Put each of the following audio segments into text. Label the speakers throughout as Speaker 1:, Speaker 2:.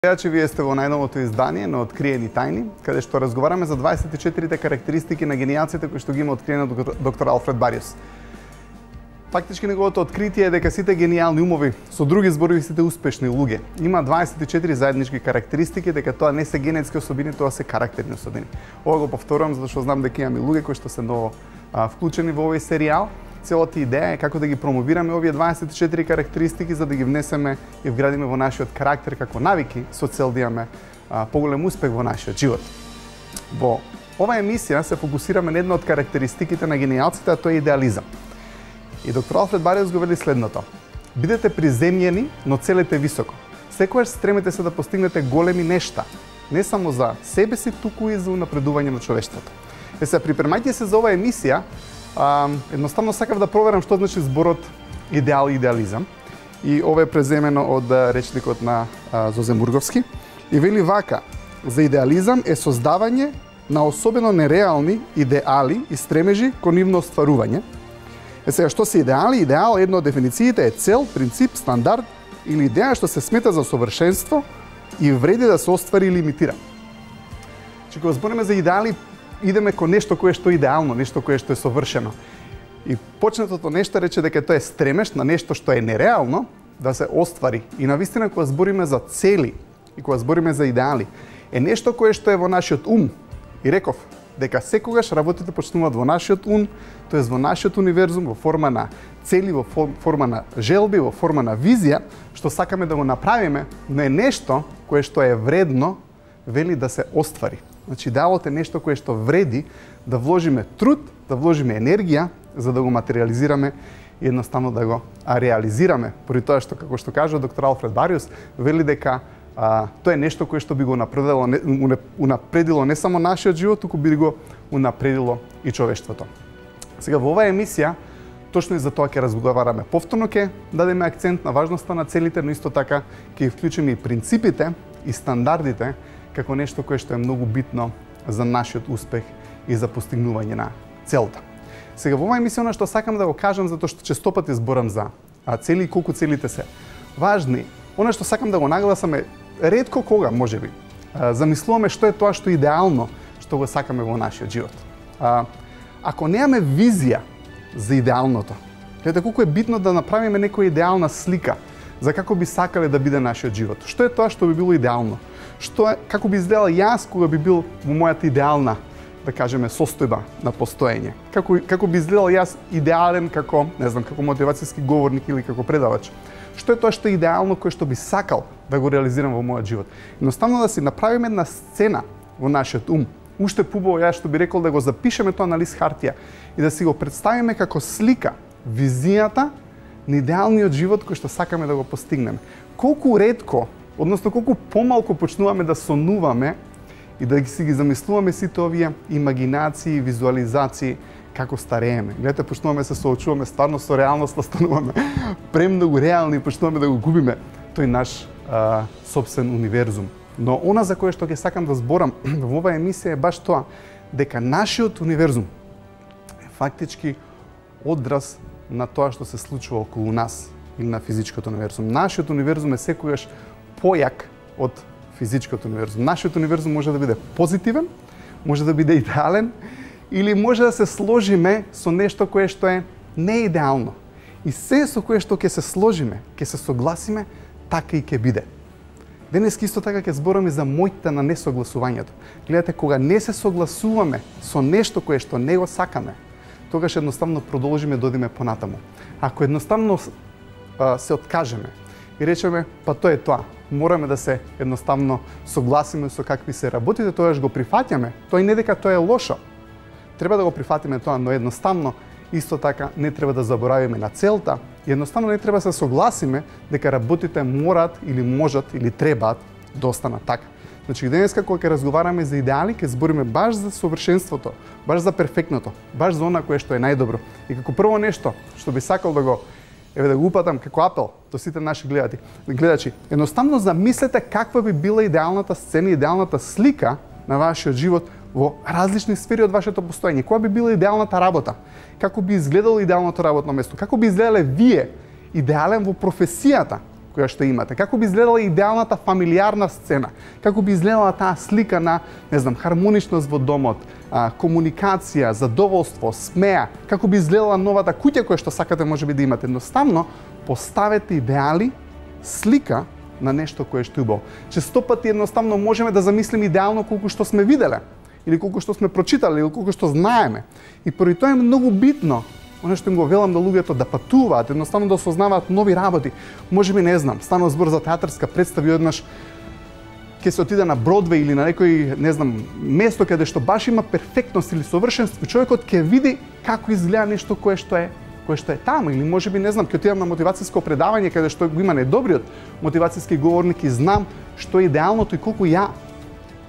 Speaker 1: Гледачи, вие сте во најновото издание на Откриени тајни, каде што разговараме за 24 карактеристики на генијалците кои што ги има откриено доктор Алфред Бариус. Фактички неговото откритие е дека сите генијални умови, со други зборови сите успешни луѓе, има 24 заеднички карактеристики, дека тоа не се генетски особини, тоа се карактерни особини. Ова го повторувам затоа што знам дека имаме луѓе кои што се ново вклучени во овој серијал. Целата идеја е како да ги промовираме овие 24 карактеристики за да ги внесеме и вградиме во нашиот карактер како навики со цел да имаме поголем успех во нашиот живот. Во оваа емисија се фокусираме на една од карактеристиките на генијалците, а тоа е идеализам. И доктор Алфред Бариус го вели следното: бидете приземјени, но целете високо. Секогаш стремете се да постигнете големи нешта, не само за себе си, туку и за унапредување на човештвото. Се припремајте се за оваа емисија, едноставно сакав да проверам што значи зборот идеал и идеализам. И ова е преземено од речникот на Зозе Мурговски. И вели вака: за идеализам е создавање на особено нереални идеали и стремежи кон нивно остварување. Сега, што се идеали? Идеал, една од дефинициите е цел, принцип, стандард или идеја што се смета за совршенство и вреди да се оствари или имитира. Кога збориме за идеали, идеме кон нешто кое што е идеално, нешто кое што е совршено. И почнатото нешто рече дека тоа е стремеж на нешто што е нереално да се оствари. И навистина кога збориме за цели и кога збориме за идеали, е нешто кое што е во нашиот ум. И реков дека секогаш работите почнуваат во нашиот ум, тоест во нашиот универзум, во форма на цели, во форма на желби, во форма на визија, што сакаме да го направиме, но е нешто кое што е вредно, вели да се оствари. Значи, идеалот е нешто кое што вреди да вложиме труд, да вложиме енергија, за да го материализираме и едноставно да го реализираме. Поради тоа што, како што кажа доктор Алфред Бариус, вели дека тоа е нешто кое што би го унапредило не само нашиот живот, туку би го унапредило и човештвото. Сега, во оваа емисија, точно и за тоа ќе разговараме. Повторно ќе дадеме акцент на важноста на целите, но исто така ќе вклучиме и принципите и стандардите како нешто кое што е многу битно за нашиот успех и за постигнување на целта. Сега, во оваа емисија, што сакам да го кажам, затоа што честопати зборам за цели и колку целите се важни, она што сакам да го нагласам е ретко кога, можеби, замислуваме што е тоа што е идеално, што го сакаме во нашиот живот. Ако немаме визија за идеалното, гледате колку е битно да направиме некоја идеална слика за како би сакале да биде нашиот живот. Што е тоа што би било идеално? Како би изгледал јас кога би бил во мојата идеална, да кажеме, состојба на постоење? Како би изгледал јас идеален како, не знам, како мотивацијски говорник или како предавач? Што е тоа што е идеално кое што би сакал да го реализирам во мојот живот? Едноставно да си направиме една сцена во нашиот ум. Уште побаво, јас што би рекол, да го запишеме тоа на лист хартија и да си го представиме како слика визијата на идеалниот живот кој што сакаме да го постигнеме. Колку ретко, односно колку помалку почнуваме да сонуваме и да си ги замислуваме сите овие имагинации, визуализации како старееме. Гледате, почнуваме се соочуваме стварно со реалноста, стануваме премногу реални и почнуваме да го губиме тој наш собствен универзум. Но она за кое што ќе сакам да зборам во оваа емисија е баш тоа, дека нашиот универзум е фактички одраз на тоа што се случува околу нас или на физичкиот универзум. Нашиот универзум е секогаш појак од физичкиот универзум. Нашиот универзум може да биде позитивен, може да биде идеален или може да се сложиме со нешто кое што е неидеално. И се со кое што ќе се сложиме, ќе се согласиме, така и ќе биде. Денеска исто така ќе збораме за моќта на несогласувањето. Гледате, кога не се согласуваме со нешто кое што не го сакаме, тогаш едноставно продолжиме да одиме понатаму. Ако едноставно се откажеме и речеме, па тоа е тоа, мораме да се едноставно согласиме со какви се работите, тогаш го прифаќаме. Тоа и не дека тоа е лошо. Треба да го прифатиме тоа, но едноставно исто така не треба да заборавиме на целта и едноставно не треба да се согласиме дека работите морат или можат или требаат да останат така. Значи, денеска кога ќе разговараме за идеали, ќе збориме баш за совршенството, баш за перфектното, баш за она кое што е најдобро. И како прво нешто што би сакал да го упатам како апел до сите наши гледачи, едноставно замислете каква би била идеалната сцена, идеалната слика на вашиот живот во различни сфери од вашето постоење. Која би била идеалната работа? Како би изгледало идеалното работно место? Како би изгледале вие идеален во професијата која што имате? Како би изгледала идеалната фамилиарна сцена? Како би изгледала таа слика на, не знам, хармоничност во домот, комуникација, задоволство, смеа? Како би изгледала новата куќа која што сакате можеби да имате? Едноставно, поставете идеали, слика на нешто кое што е убаво. Често пати едноставно можеме да замислиме идеално колку што сме виделе, или колку што сме прочитале, или колку што знаеме. И поради тоа е многу битно, оно што им го велам на луѓето, да патуваат, едноставно да осознаваат нови работи. Можеби, не знам, станува збор за театарска представа, еднаш ќе се отиде на Бродвеј или на некој, не знам, место каде што баш има перфектност или совршенство, човекот ќе види како изгледа нешто кое што е таму, или можеби, не знам, ќе отидам на мотивацијско предавање каде што го има најдобриот мотивацијски говорник и знам што е идеалното и колку ја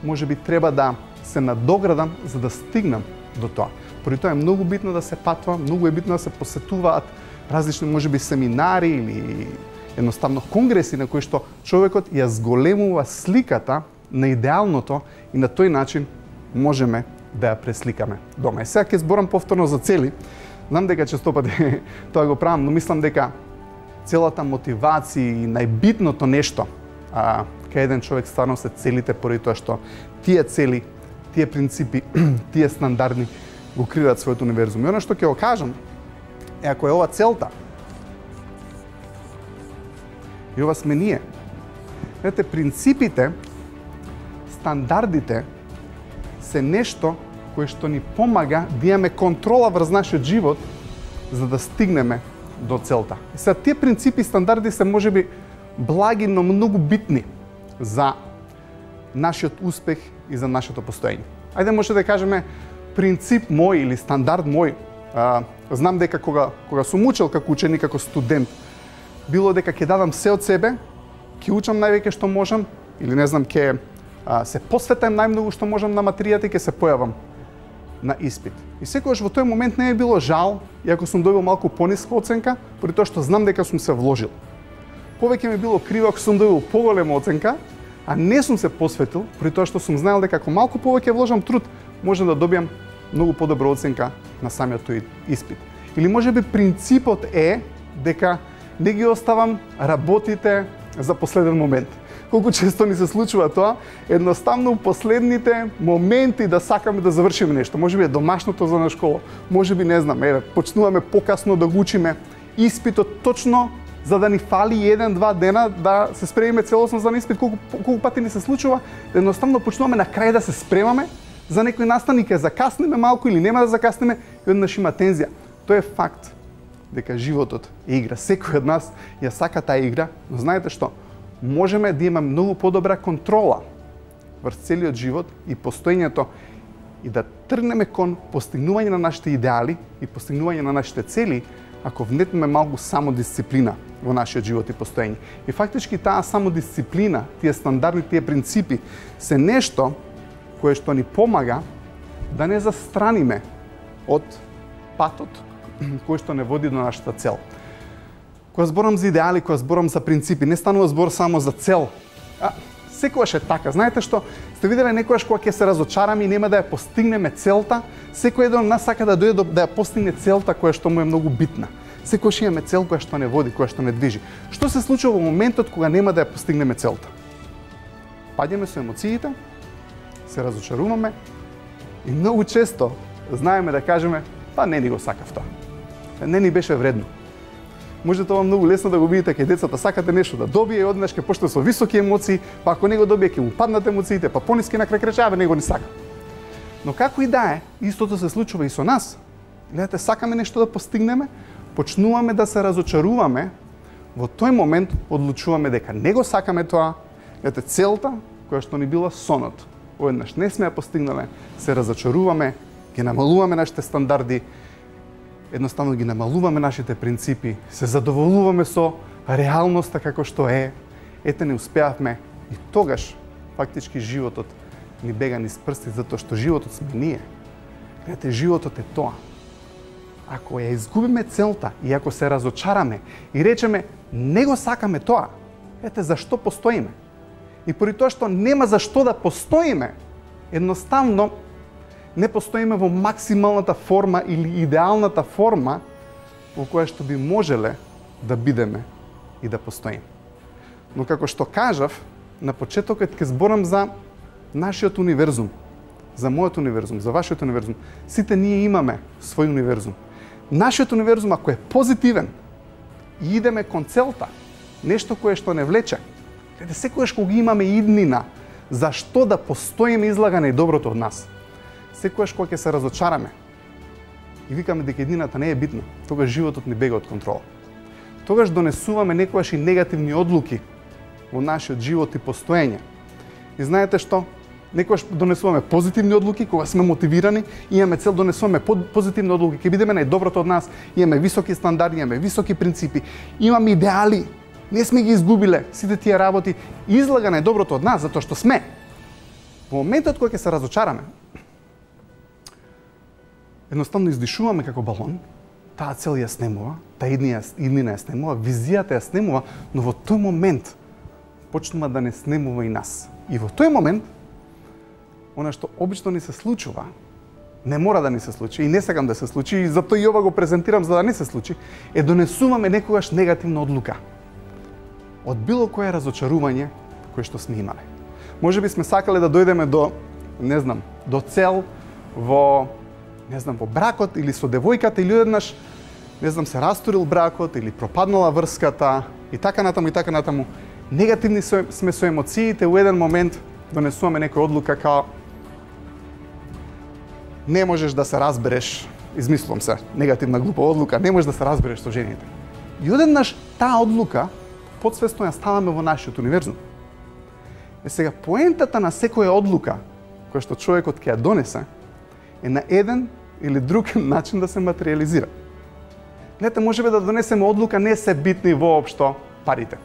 Speaker 1: можеби треба да се надоградам за да стигнам до тоа. Поради тоа е многу битно да се патува, многу е битно да се посетуваат различни можеби семинари или едноставно конгреси на кои што човекот ја зголемува сликата на идеалното и на тој начин можеме да ја пресликаме дома. И сега ќе зборам повторно за цели. Знам дека често пати тоа го правам, но мислам дека целата мотивација и најбитното нешто кај еден човек стварно се целите, поради тоа што тие цели, тие принципи, тие стандарди го креираат својот универзум. И оно што ќе го кажам е, ако е ова целта, и ова сме ние. Знаете, принципите, стандардите се нешто кое што ни помага да имаме контрола врз нашиот живот за да стигнеме до целта. И сега тие принципи и стандарди се можеби благи, но многу битни за нашиот успех и за нашето постоење. Ајде може да кажеме принцип мој или стандард мој. Знам дека кога сум учел како ученик, како студент, било дека ќе дадам се од себе, ќе учам највеќе што можам, или не знам, ќе се посветам најмногу што можам на материјата и ќе се појавам на испит. И секогаш во тој момент не е било жал, иако сум добил малку пониска оценка, поради тоа што знам дека сум се вложил. Повеќе ми било криво ако сум добил поголема оценка, а не сум се посветил, поради тоа што сум знаел дека ако малку повеќе вложам труд, можам да добијам многу подобра оценка на самиот тој испит. Или можеби принципот е дека не ги оставам работите за последен момент. Колку често ни се случува тоа, едноставно у последните моменти да сакаме да завршиме нешто. Можеби е домашното за на школа, можеби не знам, почнуваме покасно да го учиме испитот точно за да ни фали 1-2 дена да се спремиме целосно за испит. Колку пати ни се случува, едноставно почнуваме на крај да се спремаме за некој настан и ќе закаснеме малку или нема да закаснеме и однаш има тензија. Тоа е факт дека животот е игра. Секој од нас ја сака таа игра, но знаете што? Можеме да имаме многу подобра контрола врз целиот живот и постоењето и да тргнеме кон постигнување на нашите идеали и постигнување на нашите цели ако внетнеме малку самодисциплина во нашиот живот и постоење. И фактички таа самодисциплина, тие стандарди, тие принципи се нешто кое што ни помага да не застраниме од патот кој што не води до нашата цел. Кога зборам за идеали, кога зборам за принципи, не станува збор само за цел. Секогаш е така. Знаете што? Сте виделе некогаш кога ќе се разочараме и нема да ја постигнеме целта, секој еден од нас сака да дојде да ја постигне целта која што му е многу битна. Секогаш имаме цел која што не води, која што не движи. Што се случува во моментот кога нема да ја постигнеме целта? Паѓаме со емоциите, се разочаруваме и многу често знаеме да кажеме, па не ни го сакав тоа. Не ни беше вредно. Може тоа многу лесно да го видите кај децата, сакате нешто да добие и однаш ќе почне со високи емоции, па ако не го добие ќе му паднат емоциите, па пониски на крај крачава него не сака. Но како и да е, истото се случува и со нас. Гледате, сакаме нешто да постигнеме, почнуваме да се разочаруваме, во тој момент одлучуваме дека не го сакаме тоа, гледате, целта која што ни била сонот. Однаш не сме ја постигнале, се разочаруваме, ги намалуваме нашите стандарди, едноставно ги намалуваме нашите принципи, се задоволуваме со реалноста како што е, ете не успеавме и тогаш фактички животот ни бега низ прсти затоа што животот сме ние. Гледате, животот е тоа. Ако ја изгубиме целта и ако се разочараме и речеме не го сакаме тоа, ете зашто постоиме? И поради тоа што нема зашто да постоиме, едноставно не постоиме во максималната форма или идеалната форма во која што би можеле да бидеме и да постоиме. Но како што кажав, на почетокот ќе зборам за нашиот универзум, за мојот универзум, за вашиот универзум. Сите ние имаме свој универзум. Нашиот универзум, ако е позитивен и идеме кон целта, нешто кое што не влече, каде секојаш кога имаме иднина, зашто да постоиме излагане и доброто од нас. Секојаш кога ќе се разочараме и викаме дека иднината не е битна, тогаш животот ни бега од контрола. Тогаш донесуваме некојаш и негативни одлуки во нашиот живот и постоење. И знаете што? Некојаш донесуваме позитивни одлуки кога сме мотивирани, имаме цел донесуваме позитивни одлуки, ќе бидеме најдоброто од нас, имаме високи стандарди, имаме високи принципи, имаме идеали, не сме ги изгубиле сите тие работи, излага најдоброто од нас затоа што сме. Во моментот кога ќе се разочараме, едноставно издишуваме како балон, таа цел ја снемува, таа иднина ја снемува, визијата ја снемува, но во тој момент почнува да не снемува и нас. И во тој момент она што обично ни се случува, не мора да ни се случи и не сакам да се случи, и затоа и ова го презентирам за да не се случи, е донесуваме некогаш негативна одлука од било кое разочарување кое што сме имале. Можеби сме сакале да дојдеме до, не знам, до цел во, не знам, во бракот или со девојката, или одеднаш, не знам, се растурил бракот или пропаднала врската и така натаму и така натаму. Негативни сме со емоциите, у еден момент донесуваме некоја одлука као не можеш да се разбереш, измислувам се, негативна глупа одлука, не можеш да се разбереш со жените. И одеднаш таа одлука подсвесно ја ставаме во нашиот универзум. Е сега поентата на секоја одлука која што човекот ќе ја донесе е на еден или друг начин да се материализира. Гледате, можеби да донесеме одлука не се битни воопшто парите.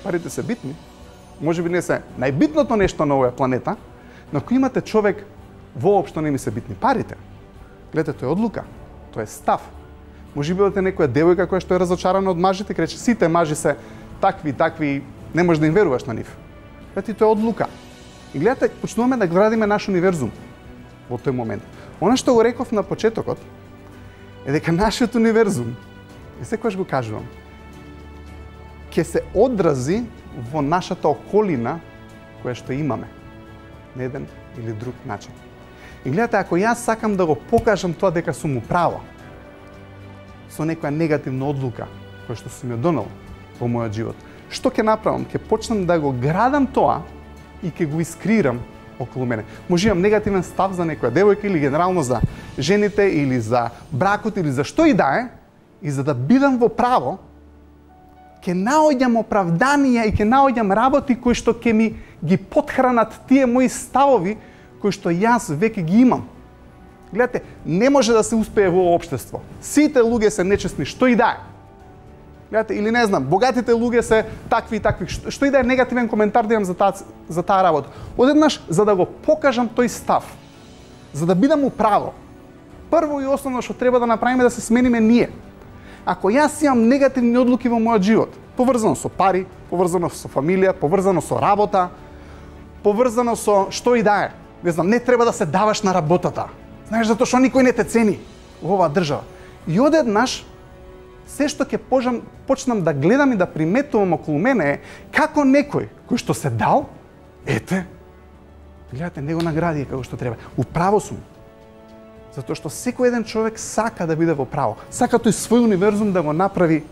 Speaker 1: Парите се битни, можеби не се најбитното нешто на оваа планета, но ако имате човек воопшто не ми се битни парите, гледате, тоа е одлука, тоа е став. Може би имате некоја девојка која што е разочарана од мажите, крече сите мажи се такви, не можеш да им веруваш на нив. Гледате, тоа е одлука. И гледате, почнуваме да градиме наш универзум во тој момент. Она што го реков на почетокот е дека нашиот универзум, и секогаш го кажувам, ќе се одрази во нашата околина која што имаме на еден или друг начин. И гледате, ако јас сакам да го покажам тоа дека сум управо со некоја негативна одлука која што сум ја донел во мојот живот, што ќе направам? Ќе почнам да го градам тоа и ќе го искрирам околу мене. Може имам негативен став за некоја девојка или генерално за жените или за бракот или за што и да е, и за да бидам во право, ќе наоѓам оправданија и ќе наоѓам работи кои што ќе ми ги потхранат тие мои ставови кои што јас веќе ги имам. Гледате, не може да се успее во општество. Сите луѓе се нечесни, што и да е. Гледате, или не знам, богатите луѓе се такви и такви, што и да е негативен коментар да имам за таа работа. Одеднаш, за да го покажам тој став, за да бидам управо, прво и основно што треба да направиме да се смениме ние. Ако јас имам негативни одлуки во мојот живот, поврзано со пари, поврзано со фамилија, поврзано со работа, поврзано со што и да е, не знам, не треба да се даваш на работата. Знаеш, затоа што никој не те цени во оваа држава. И одеднаш, се што ќе почнам да гледам и да приметувам околу мене е како некој кој што се дал, ете, гледате, него награди како што треба. Управо сум. Затоа што секој еден човек сака да биде во право. Сака тој свој универзум да го направи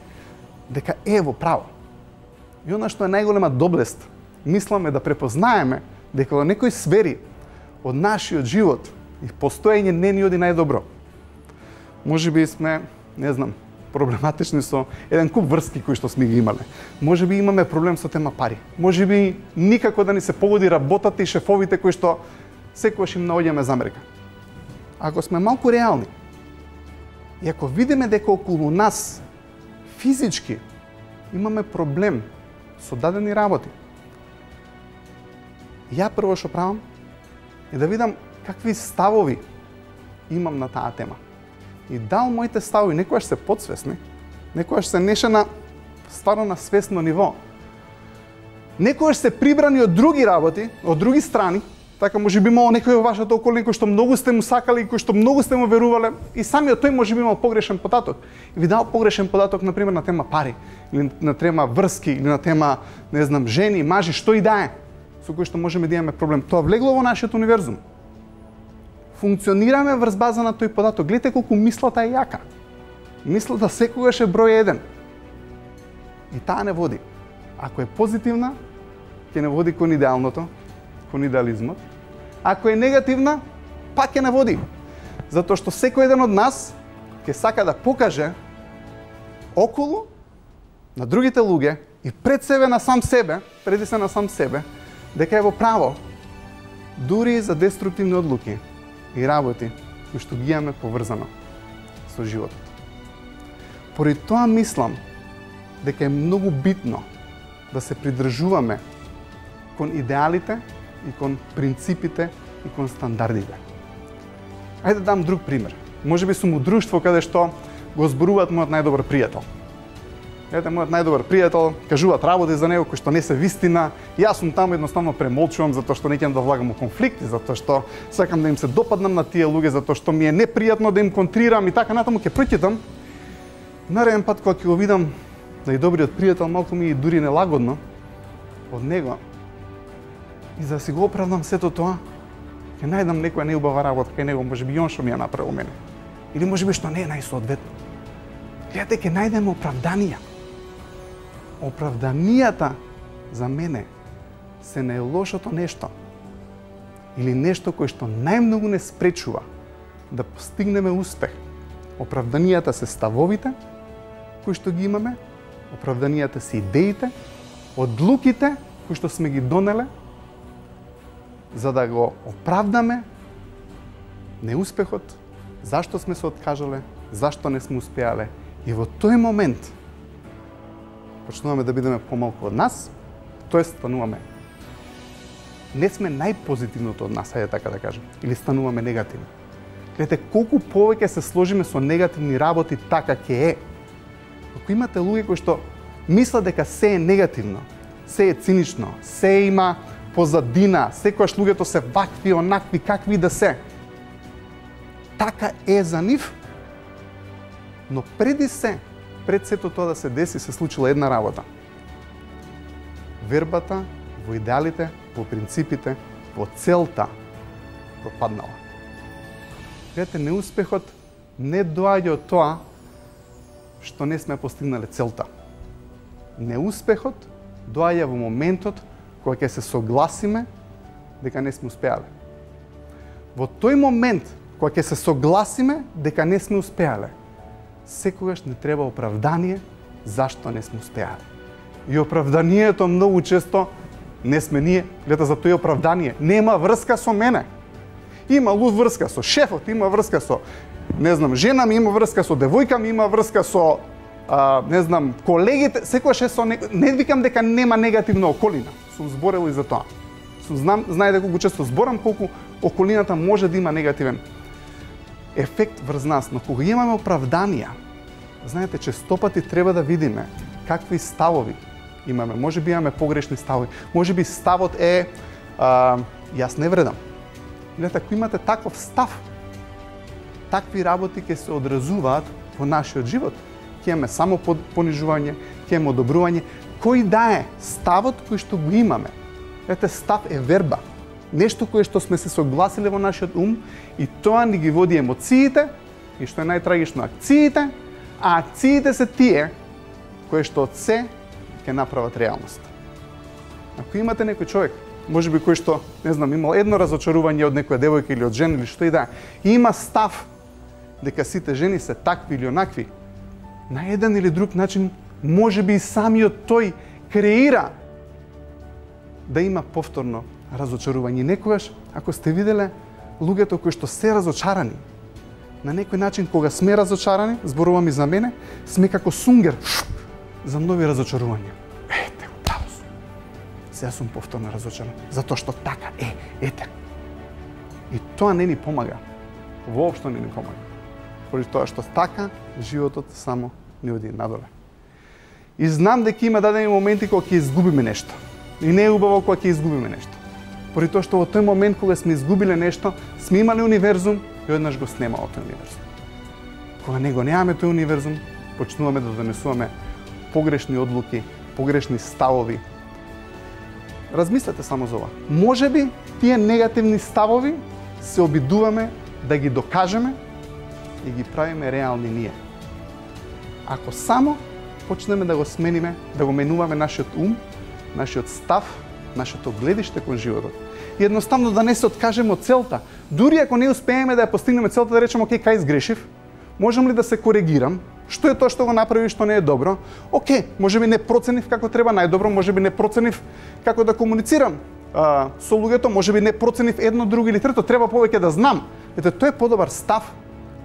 Speaker 1: дека е во право. И она што е најголема доблест, мисламе да препознаеме дека во некои сфери од нашиот живот и постоење не ни оди најдобро. Може би сме, не знам, проблематични со еден куп врски кои што сме ги имале. Може би имаме проблем со тема пари. Може би никако да ни се погоди работата и шефовите кои што секогаш им наоѓаме замерка. Ако сме малку реални и ако видиме дека околу нас физички имаме проблем со дадени работи, ја прво што правам е да видам какви ставови имам на таа тема. И дал моите ставови некојаш се подсвесни, некојаш се неше на стварно на свесно ниво. Некојаш се прибрани од други работи, од други страни, Така може би имало некој во вашата околина кој што многу сте му сакале и кој што многу сте му верувале и самиот тој може би имал погрешен податок. И ви дал погрешен податок на пример на тема пари или на тема врски или на тема, не знам, жени, мажи, што и да е, со кој што можеме да имаме проблем. Тоа влегло во нашиот универзум. Функционираме врз база на тој податок. Гледате колку мислата е јака. Мислата секогаш е број 1. И таа не води. Ако е позитивна, ќе не води кон идеалното, кон идеализмот. Ако е негативна, пак ќе не води. Затоа што секој еден од нас ќе сака да покаже околу на другите луѓе и пред себе на сам себе, преди се на сам себе, дека е во право, дури за деструктивни одлуки и работи кои што ги имаме поврзано со животот. Поради тоа мислам дека е многу битно да се придржуваме кон идеалите и кон принципите и кон стандардите. Ајде да дам друг пример. Може би сум у друштво каде што го зборуваат мојот најдобар пријател. Ете, мојот најдобар пријател, кажуваат работи за него кои што не се вистина. Јас сум таму едноставно премолчувам затоа што не ќе да влагам у конфликти, затоа што сакам да им се допаднам на тие луѓе, затоа што ми е непријатно да им контрирам и така натаму ќе проќитам. Нареден пат кога ќе го видам најдобриот пријател, малку ми е дури нелагодно од него. И за да си го оправдам сето тоа, ќе најдам некоја неубава работа кај него, можеби и он што ми ја направил мене. Или можеби што не е најсоодветно. Гледате, ќе најдеме оправданија. Оправданијата за мене се најлошото нешто. Или нешто кое што најмногу не спречува да постигнеме успех. Оправданијата се ставовите кои што ги имаме, оправданијата се идеите, одлуките кои што сме ги донеле, за да го оправдаме неуспехот, зашто сме се откажале, зашто не сме успеале. И во тој момент почнуваме да бидеме помалку од нас, тоест стануваме. Не сме најпозитивното од нас, ајде така да кажем, или стануваме негативни. Гледате, колку повеќе се сложиме со негативни работи, така ќе е. Ако имате луѓе кои што мислат дека се е негативно, се е цинично, се има позадина, секогаш луѓето се вакви, онакви, какви да се. Така е за нив, но пред сето тоа да се деси, се случила една работа. Вербата во идеалите, во принципите, во целта пропаднала. Гледате, неуспехот не доаѓа од тоа што не сме постигнале целта. Неуспехот доаѓа во моментот кога ќе се согласиме дека не сме успеале. Во тој момент кога ќе се согласиме дека не сме успеале, секогаш не треба оправдание зашто не сме успеале. И оправданието многу често не сме ние. Гледа, за тој оправдание нема врска со мене. Има врска со шефот, има врска со, не знам, жена ми, има врска со девојка ми, има врска со, не знам, колегите, секогаш е со не викам дека нема негативна околина. Сум зборел и за тоа. Знаете колку често зборам колку околината може да има негативен ефект врз нас, но кога имаме оправданија, знаете, честопати треба да видиме какви ставови имаме. Може би имаме погрешни ставови. Може би ставот е јас не вредам. Гледате, ако имате таков став, такви работи ќе се одразуваат во нашиот живот. Ќе имаме само понижување, ќе имаме одобрување. Кој да е ставот кој што го имаме? Гледате, став е верба. Нешто кое што сме се согласиле во нашиот ум и тоа ни ги води емоциите и што е најтрагично акциите, а акциите се тие кои што од се ќе направат реалност. Ако имате некој човек, може би кој што, не знам, имал едно разочарување од некоја девојка или од жена или што и да, и има став дека сите жени се такви или онакви, на еден или друг начин, може би и самиот тој креира да има повторно разочарување. Некогаш, ако сте виделе луѓето кои што се разочарани, на некој начин, кога сме разочарани, зборувам и за мене, сме како сунгер за нови разочарувања. Ете, право сум. Сега сум повторно разочаран, затоа што така е, ете. И тоа не ни помага. Воопшто не ни помага. Поради тоа што така, животот само ни оди надоле. И знам дека има дадени моменти кога ќе изгубиме нешто. И не е убаво кога ќе изгубиме нешто. Поради тоа што во тој момент кога сме изгубиле нешто, сме имале универзум и однаш го снемало тој универзум. Кога не го немаме тој универзум, почнуваме да донесуваме погрешни одлуки, погрешни ставови. Размислете само за ова. Можеби тие негативни ставови се обидуваме да ги докажеме и ги правиме реални ние. Ако само почнеме да го смениме, да го менуваме нашиот ум, нашиот став, нашето гледиште кон животот. И едноставно да не се откажеме од целта. Дури ако не успееме да ја постигнеме целта, да речеме, окей, кај сгрешив, можам ли да се коригирам? Што е тоа што го направи, што не е добро? Окей, можеби не проценив како треба најдобро, можеби не проценив како да комуницирам со луѓето, можеби не проценив едно, друго или трето, треба повеќе да знам. Ете, тоа е подобар став,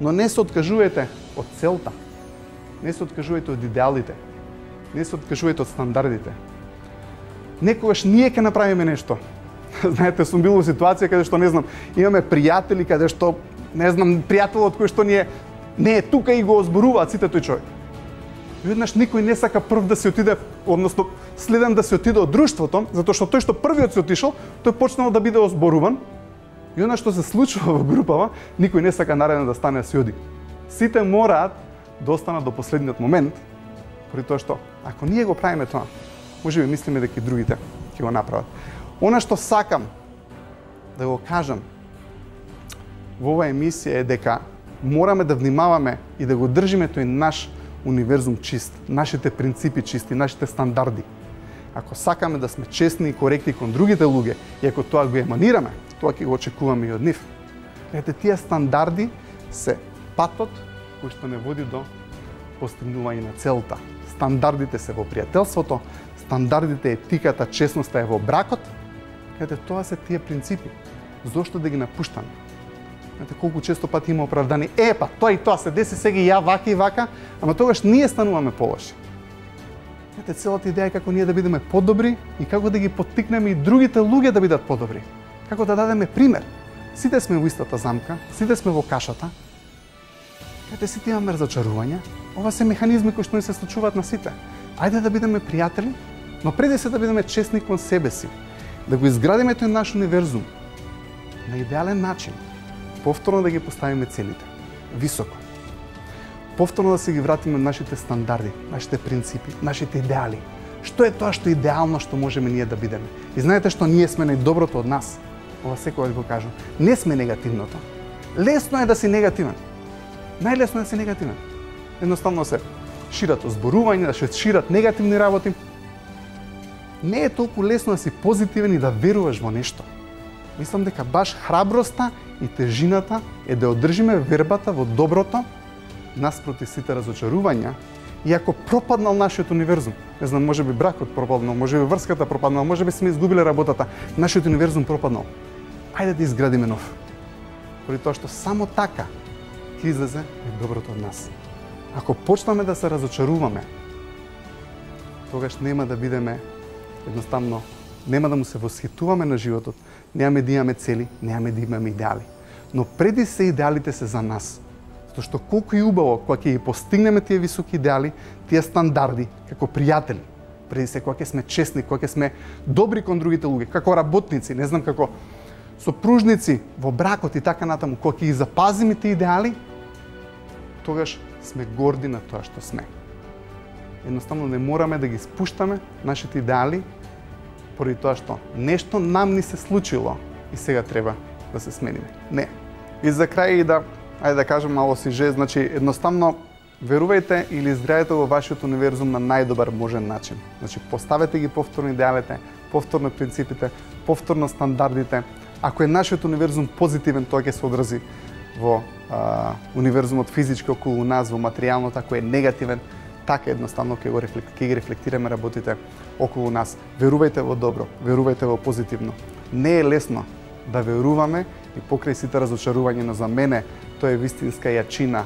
Speaker 1: но не се откажувајте од целта. Не се откажувајте од идеалите. Не се откажувајте од стандардите. Некогаш ние ќе направиме нешто. Знаете, сум бил во ситуација каде што, не знам, имаме пријатели каде што, не знам, пријателот кој што не е тука и го озборуваат сите тој човек. И еднаш никој не сака прв да се отиде, односно следен да се отиде од друштвото, затоа што тој што првиот се отишол, тој почнал да биде озборуван. И она што се случува во групава, никој не сака нареден да стане да се оди. Сите мораат да останат до последниот момент, поради тоа што ако ние го правиме тоа, можеби мислиме дека и другите ќе го направат. Она што сакам да го кажам во оваа емисија е дека мораме да внимаваме и да го држиме тој наш универзум чист, нашите принципи чисти, нашите стандарди. Ако сакаме да сме честни и коректни кон другите луѓе, и ако тоа го еманираме, тоа ќе го очекуваме и од нив. Ете, тие стандарди се патот кој што не води до постигнување на целта. Стандардите се во пријателството, стандардите, етиката, честноста е во бракот. Ете, тоа се тие принципи. Зошто да ги напуштаме? Знаете, колку често пати има оправдани. Па, тоа и тоа се деси сега и ја вака и вака, ама тогаш ние стануваме полоши. Знаете, целата идеја е како ние да бидеме подобри и како да ги поттикнеме и другите луѓе да бидат подобри. Како да дадеме пример. Сите сме во истата замка, сите сме во кашата. Знаете, сите имаме разочарувања. Ова се механизми кои што ни се случуваат на сите. Ајде да бидеме пријатели, но преди се да бидеме честни кон себе си. Да го изградиме тој наш универзум на идеален начин. Повторно да ги поставиме целите, високо. Повторно да се ги вратиме на нашите стандарди, нашите принципи, нашите идеали. Што е тоа што идеално што можеме ние да бидеме? И знаете што ние сме најдоброто од нас? Ова секојаш го кажам. Не сме негативното. Лесно е да си негативен. Најлесно е да си негативен. Едноставно се шират озборувања, да се шират негативни работи. Не е толку лесно да си позитивен и да веруваш во нешто. Мислам дека баш храброста и тежината е да одржиме вербата во доброто наспроти сите разочарувања, и ако пропаднал нашиот универзум, не знам, можеби бракот пропаднал, можеби врската пропаднал, можеби сме изгубиле работата, нашиот универзум пропаднал. Ајде да изградиме нов. Поради тоа што само така ќе излезе доброто од нас. Ако почнеме да се разочаруваме, тогаш нема да бидеме, едноставно, нема да му се восхитуваме на животот, немаме да имаме цели, немаме да имаме идеали. Но преди се идеалите се за нас. Затоа што колку и убаво кога ќе ги постигнеме тие високи идеали, тие стандарди како пријатели, преди се кога ќе сме честни, кога ќе сме добри кон другите луѓе, како работници, не знам, како сопружници во бракот и така натаму, кога ќе ги запазиме тие идеали, тогаш сме горди на тоа што сме. Едноставно не мораме да ги спуштаме нашите идеали поради тоа што нешто нам ни се случило и сега треба да се смениме. Не. И за крај и да, ајде да кажем мало сиже, значи едноставно верувајте или изградете во вашиот универзум на најдобар можен начин. Значи поставете ги повторно идеалите, повторно принципите, повторно стандардите. Ако е нашиот универзум позитивен, тоа ќе се одрази во универзумот физички околу нас, во материјалното. Ако е негативен, така едноставно ќе ги рефлектираме работите околу нас. Верувајте во добро, верувајте во позитивно. Не е лесно да веруваме и покрај сите разочарувања, но за мене тоа е вистинска јачина,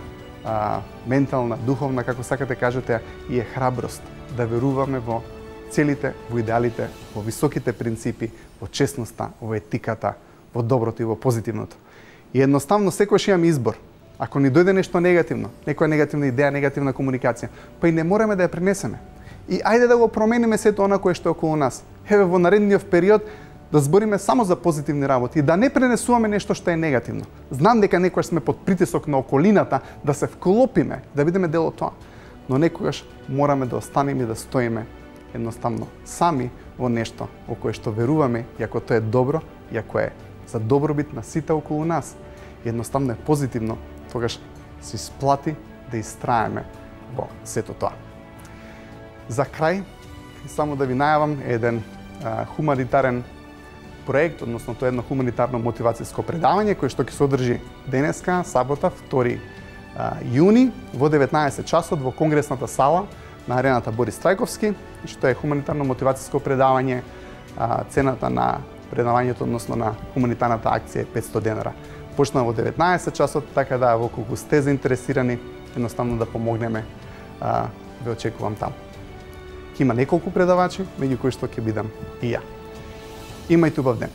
Speaker 1: ментална, духовна, како сакате кажете, и е храброст да веруваме во целите, во идеалите, во високите принципи, во честноста, во етиката, во доброто и во позитивното. И едноставно секојаш имаме избор. Ако ни дојде нешто негативно, некоја негативна идеја, негативна комуникација, па и не мораме да ја пренесеме. И ајде да го промениме сето она кое што е околу нас. Еве во наредниот период да збориме само за позитивни работи и да не пренесуваме нешто што е негативно. Знам дека некогаш сме под притисок на околината да се вклопиме, да бидеме дел од тоа, но некогаш мораме да останеме и да стоиме едноставно сами во нешто во кое што веруваме, и ако тоа е добро, и ако е за добробит на сите околу нас, едноставно е позитивно, тогаш се исплати да истраеме во сето тоа. За крај, само да ви најавам еден хуманитарен проект, односно тоа е едно хуманитарно мотивацијско предавање кој што ќе се одржи денеска, сабота, 2 јуни во 19 часот во конгресната сала на арената Борис Трајковски, што е хуманитарно мотивацијско предавање. Цената на предавањето, односно на хуманитарната акција е 500 денара. Почна во 19 часот, така да во колку сте заинтересирани, едноставно да помогнеме, ве очекувам таму. Ќе има неколку предавачи, меѓу кои што ќе бидам и ја. Имајте убав ден.